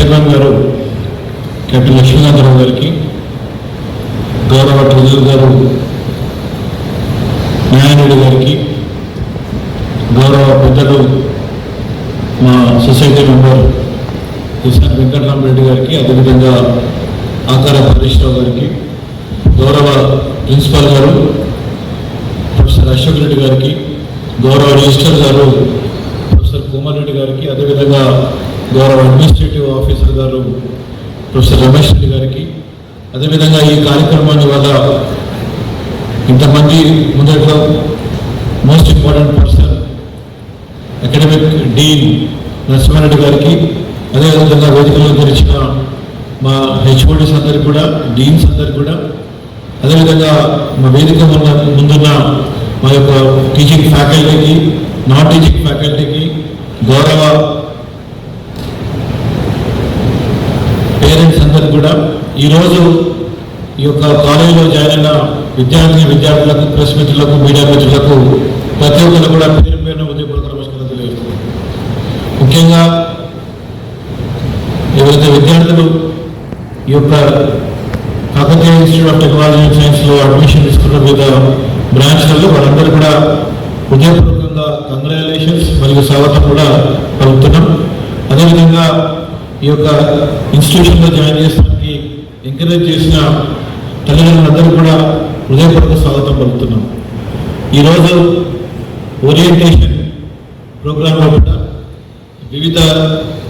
Chairman గారు captain Lakshmikantha Rao గారికి, గౌరవ ట్రెజరర్ గారు న్యాయరెడ్డి గారికి, గౌరవ పెద్దలు మా సొసైటీ మెంబర్ కిషన్ వెంకటరామరెడ్డి గారికి, అదేవిధంగా ఆకార హరీష్రావు గారికి, గౌరవ ప్రిన్సిపాల్ గారు ప్రొఫెసర్ అశోక్ రెడ్డి గారికి, గౌరవ రిజిస్టర్ గారు ప్రొఫెసర్ కోమల్ రెడ్డి గారికి, అదేవిధంగా గౌరవ అడ్మినిస్ట్రేటివ్ ఆఫీసర్ గారు ప్రొఫెసర్ రమేష్ రెడ్డి గారికి, అదేవిధంగా ఈ కార్యక్రమాన్ని వల్ల ఇంతమంది ముందట్లో most important person academic dean Narasimha Reddy గారికి, అదేవిధంగా వేదికలో తెరిచిన మా హెచ్ఓడీస్ అందరికి కూడా, డీన్స్ అందరికి కూడా, అదేవిధంగా మా వేదిక ముందున్న మా యొక్క టీచింగ్ ఫ్యాకల్టీకి, నాన్ టీచింగ్ ఫ్యాకల్టీకి, గౌరవ పేరెంట్స్ అందరికి కూడా, ఈరోజు ఈ యొక్క కాలేజీలో జాయిన్ అయిన విద్యార్థులకు, ప్రెస్ మిత్రులకు, మీడియా మిత్రులకు ప్రతి ఒక్కరు కూడా పేరు పేరున ఉదయపూర్వక నమస్కారం తెలియజేస్తున్నాను. ముఖ్యంగా ఎవరైతే విద్యార్థులు ఈ యొక్క Kakatiya institute of technology and సైన్స్లో అడ్మిషన్ తీసుకున్న వివిధ బ్రాంచ్లలో వాళ్ళందరూ కూడా హృదయపూర్వకంగా కంగ్రాచులేషన్స్ మరియు స్వాగతం కూడా పలుకుతున్నాం. అదేవిధంగా ఈ యొక్క ఇన్స్టిట్యూషన్లో జాయిన్ చేయడానికి ఎంకరేజ్ చేసిన తల్లిదండ్రులందరూ కూడా హృదయపూర్వక స్వాగతం పలుకుతున్నాం. ఈరోజు ఓరియంటేషన్ ప్రోగ్రాంలో కూడా వివిధ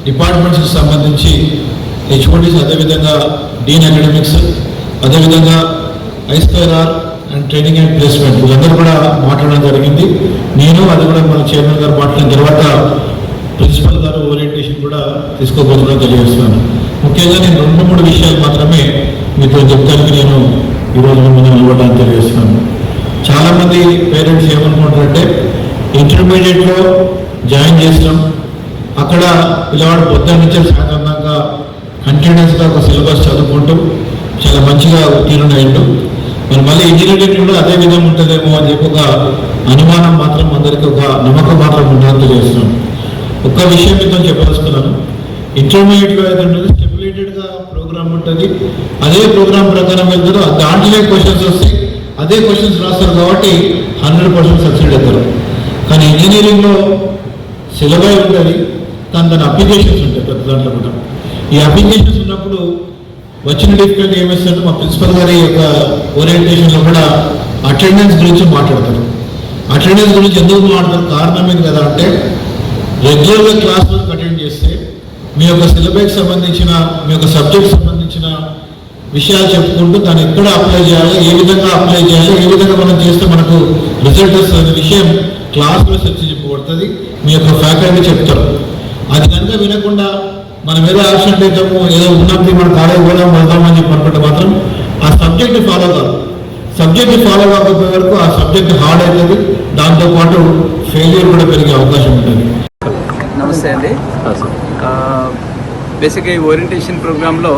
డిపార్ట్మెంట్స్కి సంబంధించి హెచ్ఓడీస్, అదేవిధంగా డీన్ అకాడమిక్స్, అదేవిధంగా I2R and training and placement వీళ్ళందరూ కూడా మాట్లాడడం జరిగింది. నేను అది కూడా మన చైర్మన్ గారు మాట్లాడిన తర్వాత ప్రిన్సిపల్ గారు ఓరియంటేషన్ కూడా తీసుకోబోతున్నా తెలియజేస్తున్నాను. ముఖ్యంగా నేను 2-3 విషయాలు మాత్రమే మీతో చెప్తానికి నేను ఈరోజు ముందు నిలబడడానికి తెలియజేస్తున్నాను. చాలామంది పేరెంట్స్ ఏమనుకుంటారంటే ఇంటర్మీడియట్లో జాయిన్ చేసినాం, అక్కడ పిల్లవాడు పొద్దున్న నుంచి సాయంత్రం దాకా కంటిన్యూస్గా ఒక సిలబస్ చదువుకుంటూ చాలా మంచిగా ఉత్తీర్ణుడైండు, మరి మళ్ళీ ఇంజనీరింగ్ కూడా అదే విధంగా ఉంటుందేమో అని చెప్పి ఒక అనుమానం మాత్రం అందరికీ, ఒక నమ్మకం మాత్రం ఉంటుందని తెలియజేస్తున్నాం. ఒక్క విషయం మీతో చెప్పదలుచుకున్నాను. ఇంటర్మీడియట్లో అయితే ఉంటుంది, స్టెబిలేటెడ్గా ప్రోగ్రామ్ ఉంటుంది, అదే ప్రోగ్రామ్ ప్రకారం వెళ్తారు, దాంట్లో క్వశ్చన్స్ వస్తాయి, అదే క్వశ్చన్స్ రాస్తారు కాబట్టి 100% సక్సెడ్ అవుతారు. కానీ ఇంజనీరింగ్లో సిలబస్ ఉంటుంది, కానీ దాని అప్లికేషన్స్ ఉంటాయి ప్రతి దాంట్లో కూడా. ఈ అప్లికేషన్స్ ఉన్నప్పుడు వచ్చిన డిఫికల్టీ ఏమేస్తుంటే మా ప్రిన్సిపల్ గారి యొక్క ఓరియంటేషన్లో కూడా అటెండెన్స్ గురించి మాట్లాడతారు. అటెండెన్స్ గురించి ఎందుకు మాట్లాడతారు, కారణం ఏంటి కదా అంటే, రెగ్యులర్గా క్లాస్ వర్క్ అటెండ్ చేస్తే మీ యొక్క సిలబస్కి సంబంధించిన, మీ యొక్క సబ్జెక్ట్ సంబంధించిన విషయాలు చెప్పుకుంటూ దాన్ని ఎక్కడ అప్లై చేయాలి, ఏ విధంగా అప్లై చేయాలి, ఏ విధంగా మనం చేస్తే మనకు రిజల్ట్ వస్తుంది అనే విషయం క్లాస్లో చర్చ చెప్పబడుతుంది, మీ యొక్క ఫ్యాకల్టీ చెప్తారు. అది కనుక వినకుండా మనం ఏదో యాబ్సెంట్ అవుతాము, ఏదో ఉన్నప్పుడు మన కాలేజ్ పోదాం వెళ్దామని చెప్పి అనుకుంటే మాత్రం ఆ సబ్జెక్ట్ని ఫాలో కాదు. సబ్జెక్ట్ని ఫాలో కాకపోయే వరకు ఆ సబ్జెక్ట్ హార్డ్ అవుతుంది, దాంతోపాటు ఫెయిల్యూర్ కూడా పెరిగే అవకాశం ఉంటుంది. నమస్తే అండి. బేసిక్గా ఈ ఓరియంటేషన్ ప్రోగ్రాంలో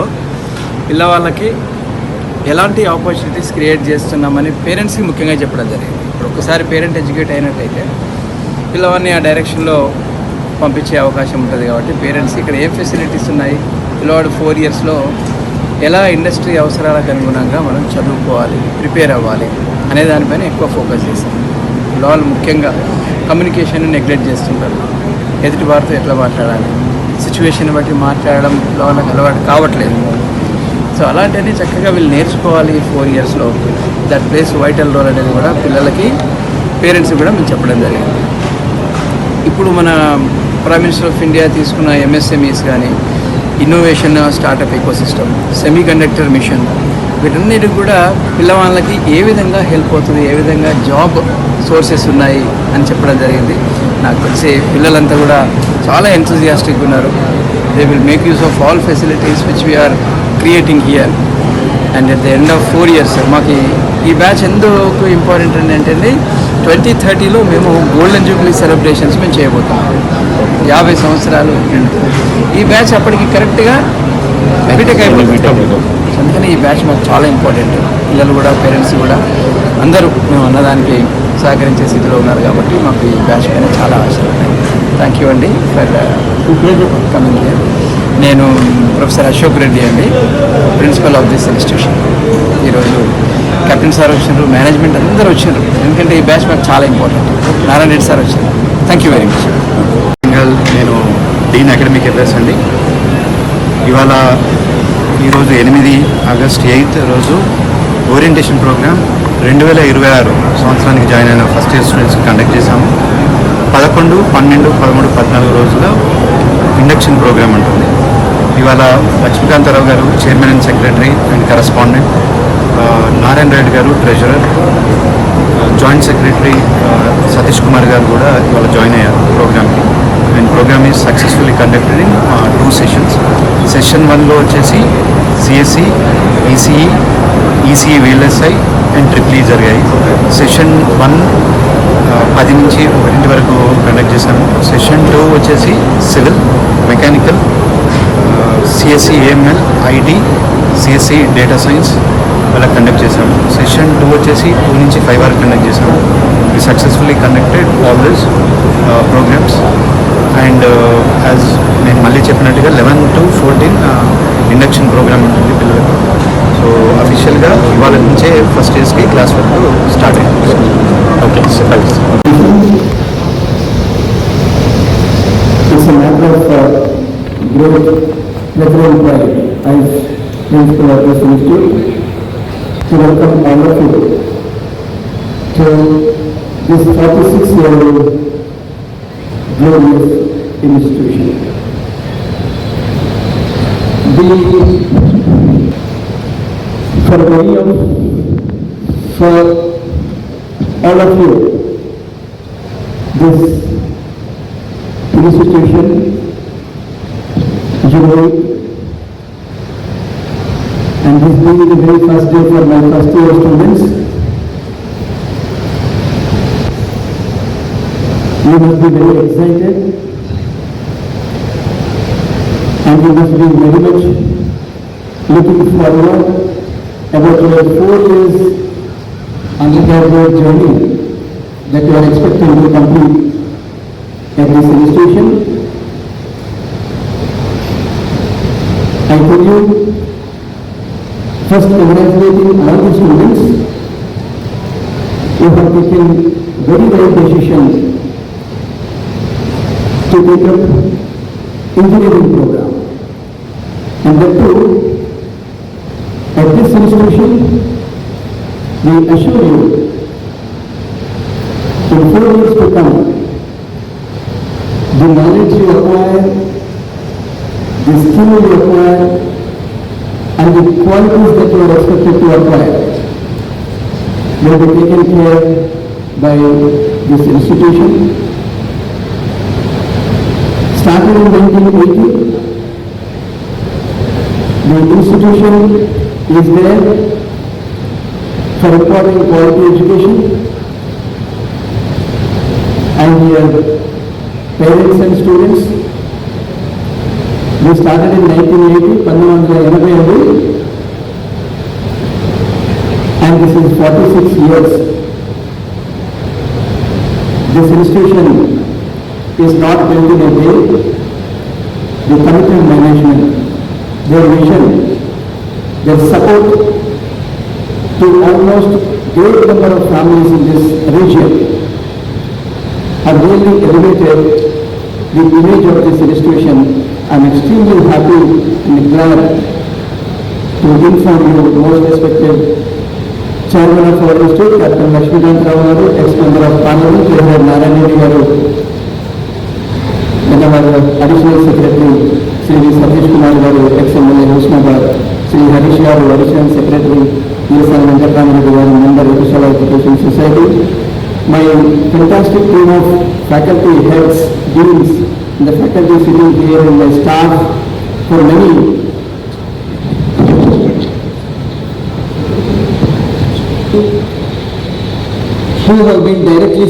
పిల్లవాళ్ళకి ఎలాంటి ఆపర్చునిటీస్ క్రియేట్ చేస్తున్నామని పేరెంట్స్కి ముఖ్యంగా చెప్పడం జరిగింది. ఇప్పుడు ఒకసారి పేరెంట్ ఎడ్యుకేట్ అయినట్లయితే పిల్లవాడిని ఆ డైరెక్షన్లో పంపించే అవకాశం ఉంటుంది. కాబట్టి పేరెంట్స్ ఇక్కడ ఏ ఫెసిలిటీస్ ఉన్నాయి, పిల్లవాడు 4 ఇయర్స్లో ఎలా ఇండస్ట్రీ అవసరాలకు అనుగుణంగా మనం చదువుకోవాలి, ప్రిపేర్ అవ్వాలి అనే దానిపైన ఎక్కువ ఫోకస్ చేస్తాం. పిల్లవాళ్ళు ముఖ్యంగా కమ్యూనికేషన్ నెగ్లెక్ట్ చేస్తుంటారు. ఎదుటి వారితో ఎట్లా మాట్లాడాలి, సిచ్యువేషన్ బట్టి మాట్లాడడం పిల్లవాళ్ళకి అలవాటు కావట్లేదు. సో అలాంటివన్నీ చక్కగా వీళ్ళు నేర్చుకోవాలి 4 ఇయర్స్లో. దట్ ప్లేస్ వైటల్ రోల్ అనేది కూడా పిల్లలకి, పేరెంట్స్ కూడా మేము చెప్పడం జరిగింది. ఇప్పుడు మన ప్రైమ్ మినిస్టర్ ఆఫ్ ఇండియా తీసుకున్న MSMEs కానీ, innovation startup ecosystem, semiconductor mission, వీటన్నిటికి కూడా పిల్లవాళ్ళకి ఏ విధంగా హెల్ప్ అవుతుంది, ఏ విధంగా జాబ్ సోర్సెస్ ఉన్నాయి అని చెప్పడం జరిగింది. నాకు తెలిసి పిల్లలంతా కూడా చాలా ఎంతూజియాస్టిక్ ఉన్నారు. They will make use of all facilities which we are creating here. And at the end of 4 years మాకు ఈ బ్యాచ్ ఎందుకు ఇంపార్టెంట్ అంటే 2030లో మేము గోల్డెన్ జూబ్లీ సెలబ్రేషన్స్ మేము చేయబోతున్నాం. 50 సంవత్సరాలు ఈ బ్యాచ్ అప్పటికి కరెక్ట్గా బీటెక్ అయిపోతుంది. అందుకని ఈ బ్యాచ్ మాకు చాలా ఇంపార్టెంట్. పిల్లలు కూడా, పేరెంట్స్ కూడా అందరూ మేము అన్నదానికి సహకరించే స్థితిలో ఉన్నారు కాబట్టి మాకు ఈ బ్యాచ్ పైన చాలా ఆశలు ఉన్నాయి. థ్యాంక్ యూ అండి ఫర్ కమింగ్ హియర్. నేను ప్రొఫెసర్ అశోక్ రెడ్డి అండి, ప్రిన్సిపల్ ఆఫ్ దిస్ ఇన్స్టిట్యూషన్. ఈరోజు కెప్టెన్ సార్ వచ్చినారు, మేనేజ్మెంట్ అందరూ వచ్చారు, ఎందుకంటే ఈ బ్యాచ్ మాకు చాలా ఇంపార్టెంట్. నారాయణ రెడ్డి సార్ వచ్చారు. Thank you very much. నేను డీన్ అకాడమిక్ అఫైర్స్ అండి. ఈరోజు 8 ఆగస్ట్ 8 రోజు ఓరియంటేషన్ ప్రోగ్రామ్ 2026 సంవత్సరానికి జాయిన్ అయిన ఫస్ట్ ఇయర్ స్టూడెంట్స్కి కండక్ట్ చేశాము. 11, 12, 13, 14 రోజుల ఇండక్షన్ ప్రోగ్రామ్ ఉంటుంది. ఇవాళ లక్ష్మీకాంతారావు గారు chairman and secretary and correspondent, Narayana Reddy గారు treasurer, joint secretary Satish Kumar గారు కూడా ఇవాళ జాయిన్ అయ్యారు ప్రోగ్రామ్కి. And program is successfully conducted in 2 sessions. Session 1లో వచ్చేసి CSE, ECE, ECE VLSI and triple జరిగాయి. సెషన్ 1 10 నుంచి 1 వరకు కండక్ట్ చేశాము. సెషన్ 2 వచ్చేసి civil, mechanical, CSE AML, IT, CSE data science అలా కండక్ట్ చేశాము. సెషన్ 2 వచ్చేసి 2 నుంచి 5 వరకు కండక్ట్ చేశాము. We successfully conducted all this programs. And as నేను మళ్ళీ చెప్పినట్టుగా 11 to 14 ఇండక్షన్ ప్రోగ్రామ్ ఉంటుంది పిల్లలకు. సో అఫీషియల్గా ఇవాళ నుంచే ఫస్ట్ ఇయర్స్కి క్లాస్ వరకు స్టార్ట్ అయింది. Okay, It's a matter of great pleasure and pride as principal of this institute to welcome all of you to this 46-year-old glorious institution. For all of you, this institution, jubilee, and this being the very first day for my first year students, you must be very excited and you must be very much looking forward about your 4 years undergraduate journey that you are expecting to complete at this institution. I tell you, first congratulating all the students who have taken very right decision to take up engineering program. And that too, at this institution, we assure you, in 4 years to come, the knowledge you acquire, the skill you acquire, and the qualities that you are expected to acquire will be taken care by this institution. Started in 1980, the institution is there for imparting quality education, and your parents and students. We started in 1980, and this is 46 years. This institution is not built in a day. The committed management, their vision, their support to almost great number of families in this region have really elevated the image of this institution. I am extremely happy and glad to inform you, most respected Chairman of our institute, Captain Lakshmíkantarao garu, ex-member of Parliament, Chairman Narayana Reddy garu, and our Additional Secretary, Sri Satish Kumar garu, ex-MLA Husnabad, Sri Harish garu, Additional Secretary, ESR Venkataramaredi garu, member of Vishal Education Society, my fantastic team of faculty heads, deans, and the faculty sitting here and my staff for many who have been directly